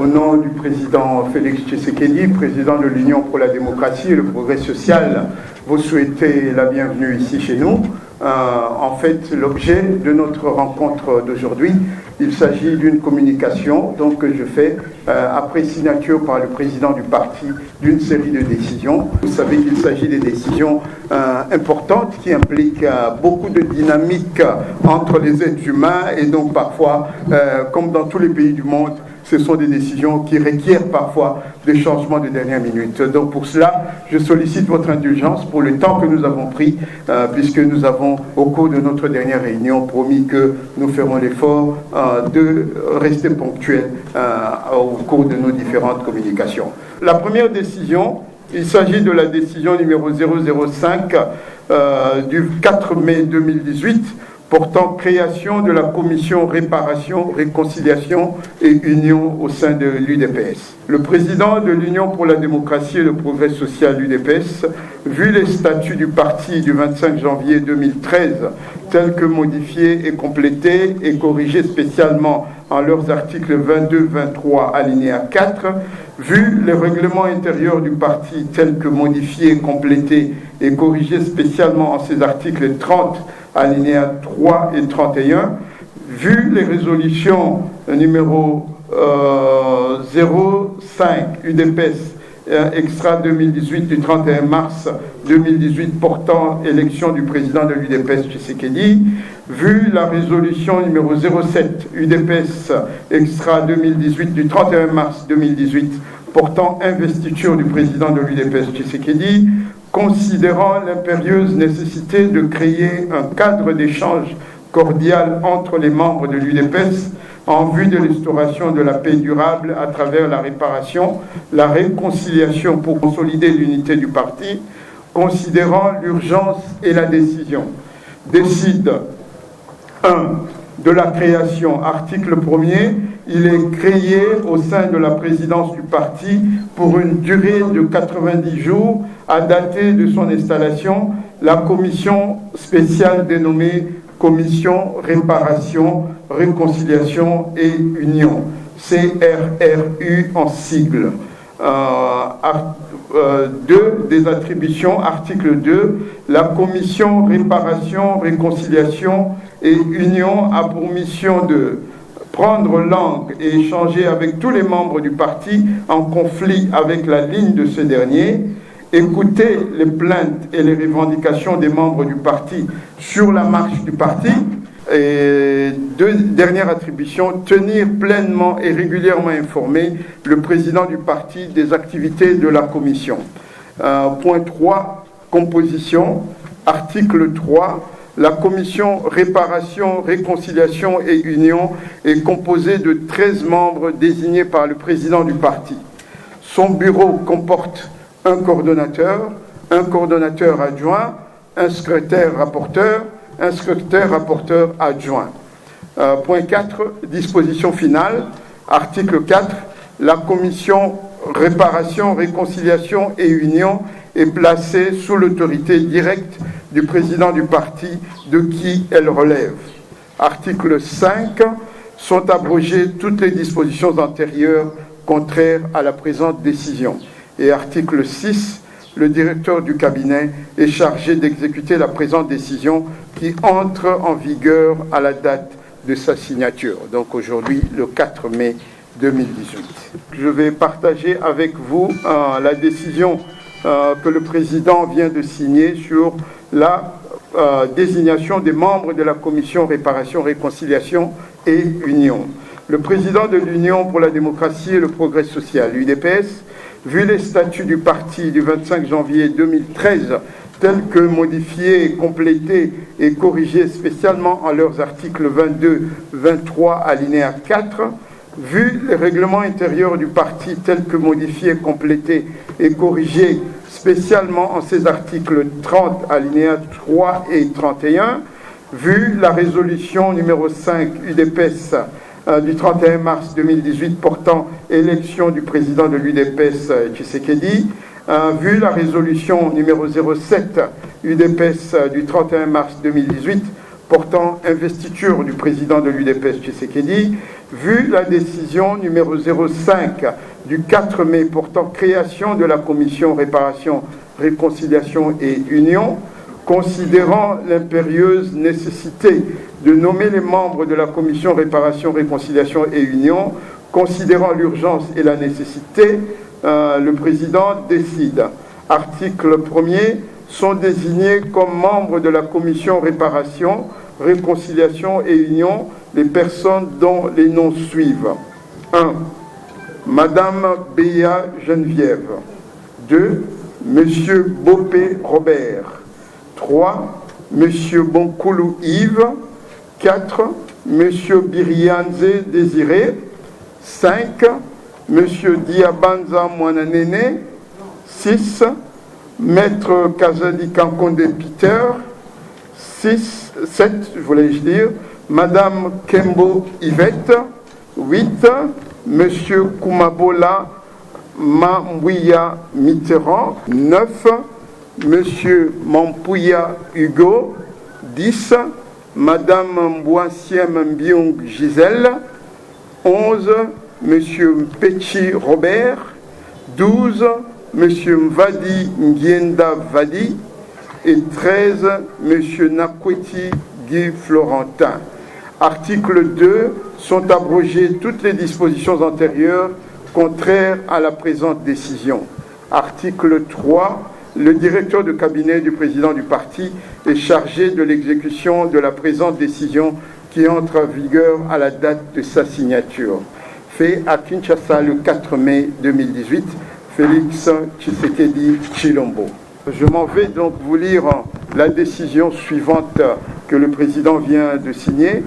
Au nom du président Félix Tshisekedi, président de l'Union pour la démocratie et le progrès social, vous souhaitez la bienvenue ici chez nous. En fait, l'objet de notre rencontre d'aujourd'hui, il s'agit d'une communication que je fais après signature par le président du parti d'une série de décisions. Vous savez qu'il s'agit des décisions importantes qui impliquent beaucoup de dynamique entre les êtres humains et donc parfois, comme dans tous les pays du monde, ce sont des décisions qui requièrent parfois des changements de dernière minute. Donc pour cela, je sollicite votre indulgence pour le temps que nous avons pris, puisque nous avons, au cours de notre dernière réunion, promis que nous ferons l'effort de rester ponctuels au cours de nos différentes communications. La première décision, il s'agit de la décision numéro 005 du 4 mai 2018, portant création de la commission réparation, réconciliation et union au sein de l'UDPS. Le président de l'Union pour la démocratie et le progrès social l'UDPS, vu les statuts du parti du 25 janvier 2013, tels que modifiés et complétés et corrigés spécialement en leurs articles 22-23 alinéa 4, vu les règlements intérieurs du parti tels que modifiés, complétés et corrigés spécialement en ses articles 30 alinéa 3 et 31, vu les résolutions numéro 05 UDPS extra 2018 du 31 mars 2018 portant élection du président de l'UDPS Tshisekedi, vu la résolution numéro 07 UDPS extra 2018 du 31 mars 2018 portant investiture du président de l'UDPS Tshisekedi, considérant l'impérieuse nécessité de créer un cadre d'échange cordial entre les membres de l'UDPS en vue de l'instauration de la paix durable à travers la réparation, la réconciliation pour consolider l'unité du parti, considérant l'urgence et la décision. Décide 1. De la création, article 1er, il est créé au sein de la présidence du parti pour une durée de 90 jours à dater de son installation, la commission spéciale dénommée Commission Réparation, Réconciliation et Union, CRRU en sigle. 2. Des attributions, article 2, la Commission Réparation, Réconciliation et Union a pour mission de prendre langue et échanger avec tous les membres du parti en conflit avec la ligne de ce dernier, écouter les plaintes et les revendications des membres du parti sur la marche du parti, et dernière attribution, tenir pleinement et régulièrement informé le président du parti des activités de la commission. Point 3, composition, article 3, la commission Réparation, Réconciliation et Union est composée de 13 membres désignés par le président du parti. Son bureau comporte un coordonnateur adjoint, un secrétaire rapporteur adjoint. Point 4, disposition finale, article 4, la commission Réparation, Réconciliation et Union est placée sous l'autorité directe du président du parti de qui elle relève. Article 5, sont abrogées toutes les dispositions antérieures contraires à la présente décision. Et article 6, le directeur du cabinet est chargé d'exécuter la présente décision qui entre en vigueur à la date de sa signature. Donc aujourd'hui, le 4 mai 2018. Je vais partager avec vous la décision que le président vient de signer sur la désignation des membres de la commission Réparation, Réconciliation et Union. Le président de l'Union pour la démocratie et le progrès social, l'UDPS, vu les statuts du parti du 25 janvier 2013, tels que modifiés, complétés et corrigés spécialement en leurs articles 22-23 alinéa 4, vu les règlements intérieurs du parti tels que modifiés, complétés et corrigés spécialement en ses articles 30 alinéa 3 et 31, vu la résolution numéro 5 UDPS du 31 mars 2018 portant élection du président de l'UDPS Tshisekedi, vu la résolution numéro 07 UDPS du 31 mars 2018 portant investiture du président de l'UDPS Tshisekedi, vu la décision numéro 05 du 4 mai portant création de la commission réparation, réconciliation et union, considérant l'impérieuse nécessité de nommer les membres de la commission réparation, réconciliation et union, considérant l'urgence et la nécessité, le président décide. Article 1er, sont désignés comme membres de la commission réparation, réconciliation et union les personnes dont les noms suivent. 1. Madame Béa Geneviève. 2. Monsieur Bopé Robert. 3. Monsieur Bonkoulou Yves. 4. Monsieur Birianze Désiré. 5. Monsieur Diabanza Mwananene. 6. Maître Kazadi Kankonde Peter. 7, voulais-je dire, Madame Kembo Yvette. 8. Monsieur Koumabola Mambouya Mitterrand. 9. Monsieur Mampouya Hugo. 10. Madame Mbouassiem Mbiong Gisèle. 11. Monsieur Pechi Robert. 12. Monsieur Mvadi Ngienda Vadi. Et 13. Monsieur Nakweti Guy Florentin. Article 2. Sont abrogées toutes les dispositions antérieures contraires à la présente décision. Article 3. Le directeur de cabinet du président du parti est chargé de l'exécution de la présente décision qui entre en vigueur à la date de sa signature. Fait à Kinshasa le 4 mai 2018, Félix Tshisekedi Tshilombo. Je m'en vais donc vous lire la décision suivante que le président vient de signer.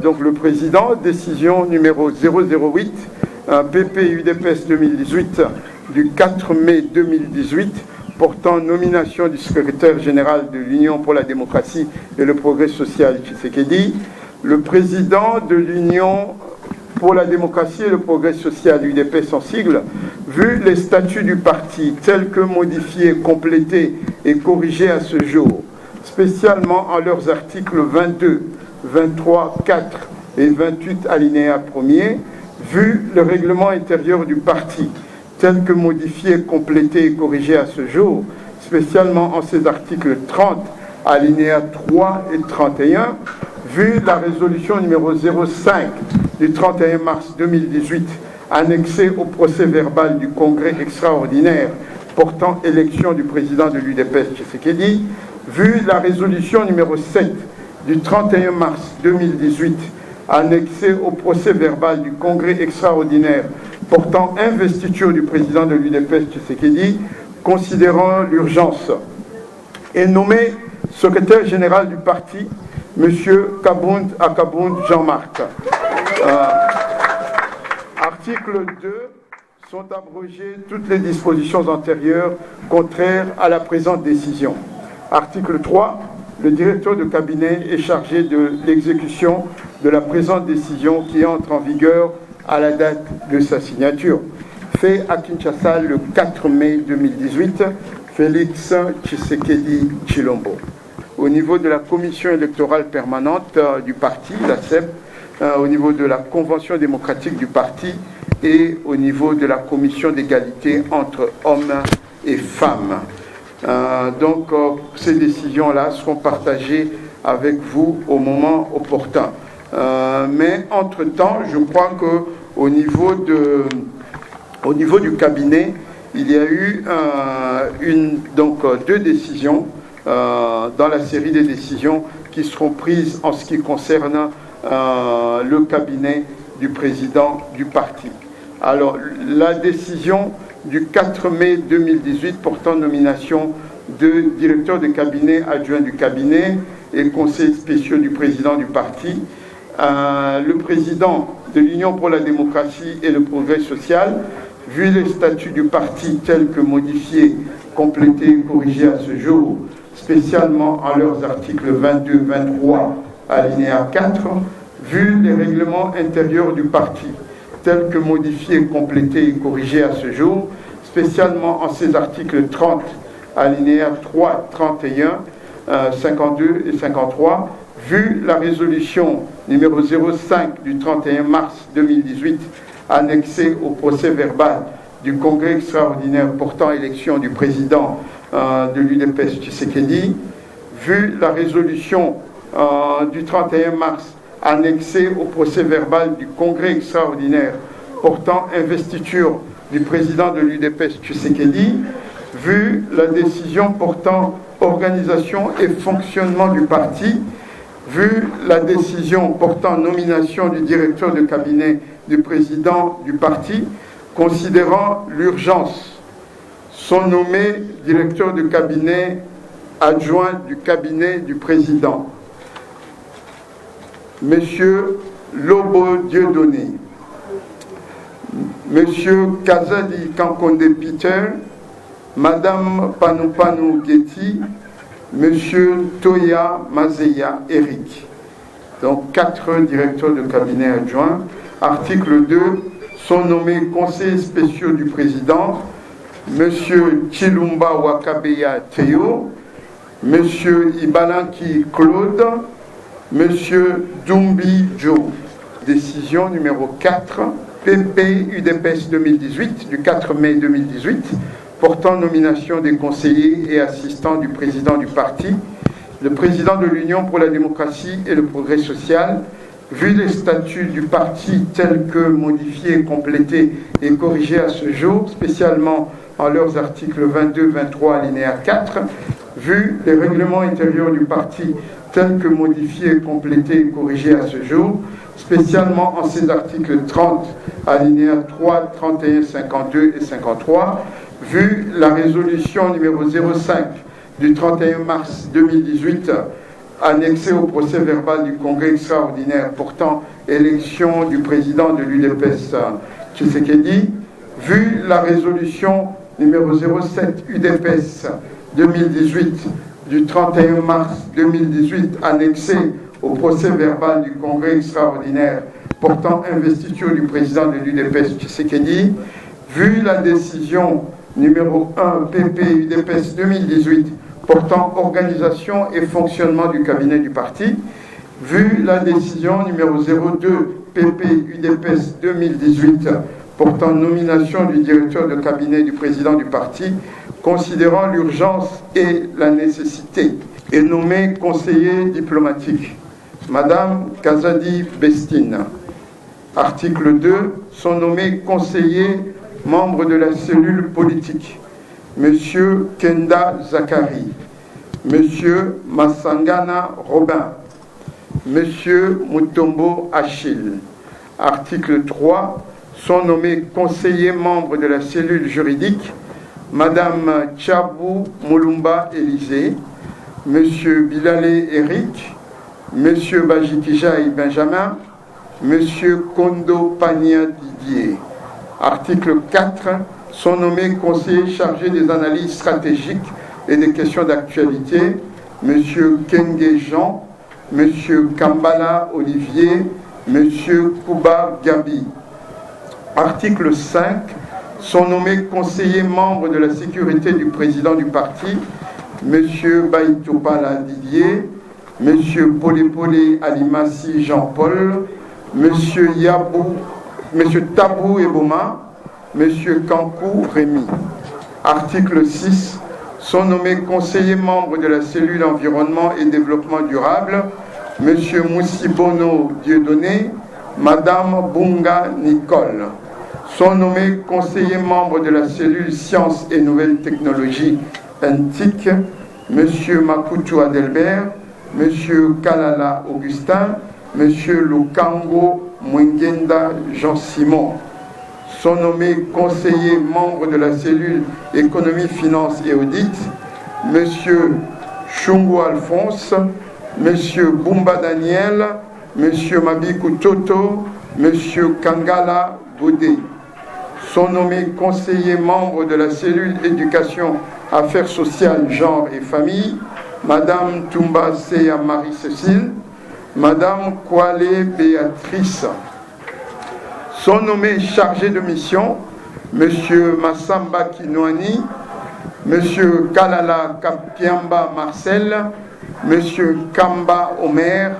Donc le président, décision numéro 008, PP-UDPS 2018 du 4 mai 2018, portant nomination du secrétaire général de l'Union pour la démocratie et le progrès social Tshisekedi. Le président de l'Union pour la démocratie et le progrès social, UDPS en sigle, vu les statuts du parti tels que modifiés, complétés et corrigés à ce jour, spécialement en leurs articles 22, 23, 4 et 28 alinéa 1er, vu le règlement intérieur du parti tel que modifié, complété et corrigé à ce jour, spécialement en ses articles 30, alinéa 3 et 31, vu la résolution numéro 05 du 31 mars 2018, annexée au procès verbal du congrès extraordinaire portant élection du président de l'UDPS Tshisekedi, vu la résolution numéro 7 du 31 mars 2018, annexée au procès verbal du congrès extraordinaire portant investiture du président de l'UDPS Tshisekedi, considérant l'urgence, et nommé secrétaire général du parti, M. Kabound Akabound Jean-Marc. Article 2. Sont abrogées toutes les dispositions antérieures contraires à la présente décision. Article 3. Le directeur de cabinet est chargé de l'exécution de la présente décision qui entre en vigueur à la date de sa signature. Fait à Kinshasa le 4 mai 2018, Félix Tshisekedi Tshilombo. Au niveau de la commission électorale permanente du parti, la CEP, au niveau de la convention démocratique du parti et au niveau de la commission d'égalité entre hommes et femmes. Donc ces décisions-là seront partagées avec vous au moment opportun. Mais entre-temps, je crois qu'au niveau du cabinet, il y a eu deux décisions dans la série des décisions qui seront prises en ce qui concerne le cabinet du président du parti. Alors, la décision du 4 mai 2018 portant nomination de directeur de cabinet, adjoint du cabinet et conseillers spéciaux du président du parti, le président de l'Union pour la démocratie et le progrès social, vu les statuts du parti tels que modifiés, complétés et corrigés à ce jour, spécialement en leurs articles 22, 23, alinéa 4, vu les règlements intérieurs du parti tels que modifiés, complétés et corrigés à ce jour, spécialement en ses articles 30, alinéa 3, 31, 52 et 53, vu la résolution numéro 05 du 31 mars 2018 annexée au procès verbal du Congrès extraordinaire portant élection du président de l'UDPS Tshisekedi, vu la résolution du 31 mars annexée au procès verbal du Congrès extraordinaire portant investiture du président de l'UDPS Tshisekedi, vu la décision portant organisation et fonctionnement du parti, vu la décision portant nomination du directeur de cabinet du président du parti, considérant l'urgence, sont nommés directeur de cabinet adjoint du cabinet du président. Monsieur Lobo Dieudonné, Monsieur Kazadi Kankonde Peter, Madame Panupanu Getty, Monsieur Toya Mazeya Eric. Donc 4 directeurs de cabinet adjoints. Article 2, sont nommés conseillers spéciaux du président, Monsieur Chilumba Wakabeya Théo, Monsieur Ibalanki Claude, Monsieur Dumbi Joe. Décision numéro 4, PP UDPS 2018, du 4 mai 2018, portant nomination des conseillers et assistants du président du parti, le président de l'Union pour la démocratie et le progrès social, vu les statuts du parti tels que modifiés, complétés et corrigés à ce jour, spécialement en leurs articles 22, 23, alinéa 4, vu les règlements intérieurs du parti tels que modifiés, complétés et corrigés à ce jour, spécialement en ces articles 30, alinéa 3, 31, 52 et 53, vu la résolution numéro 05 du 31 mars 2018, annexée au procès verbal du Congrès extraordinaire portant élection du président de l'UDPS Tshisekedi, vu la résolution numéro 07 UDPS 2018 du 31 mars 2018 annexée au procès verbal du Congrès extraordinaire portant investiture du président de l'UDPS Tshisekedi, vu la décision numéro 1 PP UDPS 2018 portant organisation et fonctionnement du cabinet du parti, vu la décision numéro 02 PP UDPS 2018 portant nomination du directeur de cabinet du président du parti, considérant l'urgence et la nécessité, et nommé conseiller diplomatique Madame Kazadi Bestine. Article 2, sont nommés conseillers membres de la cellule politique Monsieur Kenda Zakari, Monsieur Masangana Robin, Monsieur Mutombo Achille. Article 3, sont nommés conseillers membres de la cellule juridique Madame Tchabou Moulumba Élisée, Monsieur Bilale Eric, Monsieur Bajikijai Benjamin, Monsieur Kondo Pania Didier. Article 4, sont nommés conseillers chargés des analyses stratégiques et des questions d'actualité, Monsieur Kenge Jean, Monsieur Kambala Olivier, Monsieur Kouba Gabi. Article 5, sont nommés conseillers membres de la sécurité du président du parti, Monsieur Baïtopala Didier, Monsieur Polé Alimassi Jean-Paul, Monsieur Tabou Eboma, Monsieur Kankou Rémy. Article 6, sont nommés conseillers membres de la cellule environnement et développement durable, Monsieur Moussibono Dieudonné, Madame Bunga Nicole. Sont nommés conseillers membres de la cellule sciences et nouvelles technologies NTIC, Monsieur Makutu Adelbert, Monsieur Kalala Augustin, Monsieur Lukango Mwengenda Jean-Simon. Sont nommés conseillers membres de la cellule économie, finance et audit, Monsieur Chungu Alphonse, Monsieur Bumba Daniel, Monsieur Mabiku Toto, Monsieur Kangala Godé. Sont nommés conseillers membres de la cellule éducation, affaires sociales, genre et famille, Madame Toumba Seya Marie-Cécile, Madame Kwale Béatrice. Sont nommés chargés de mission, Monsieur Massamba Kinouani, Monsieur Kalala Kapiamba Marcel, M. Kamba Omer,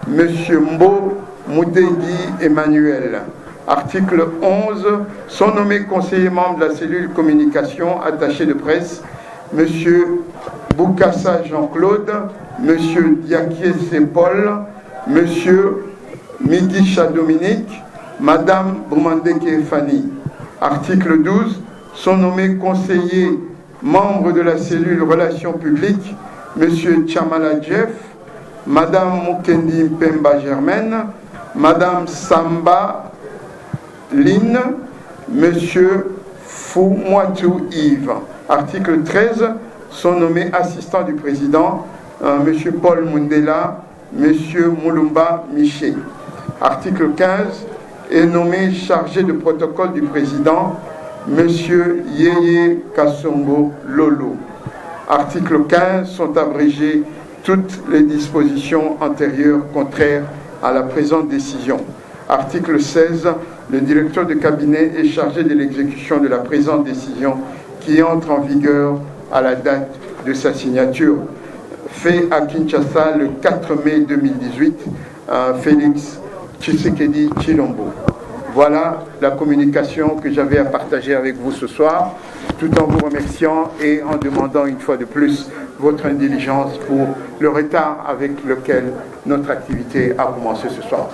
M. Mbo Moudegui Emmanuel. Article 11, sont nommés conseillers membres de la cellule communication attachés de presse M. Boukassa Jean-Claude, M. Diakiese Paul, M. Migisha Dominique, Mme Boumandeke Fanny. Article 12, sont nommés conseillers membres de la cellule relations publiques M. Chamala Jeff, Mme Mukendi Mpemba Germaine, Mme Samba Lynn, M. Foumoitou Yves. Article 13, sont nommés assistants du président M. Paul Mundela, M. Moulumba Miché. Article 15, est nommé chargé de protocole du président M. Yeye Kassongo Lolo. Article 15, sont abrégées toutes les dispositions antérieures contraires à la présente décision. Article 16, le directeur de cabinet est chargé de l'exécution de la présente décision qui entre en vigueur à la date de sa signature. Fait à Kinshasa le 4 mai 2018, Félix Tshisekedi Tshilombo. Voilà la communication que j'avais à partager avec vous ce soir, tout en vous remerciant et en demandant une fois de plus votre indulgence pour le retard avec lequel notre activité a commencé ce soir.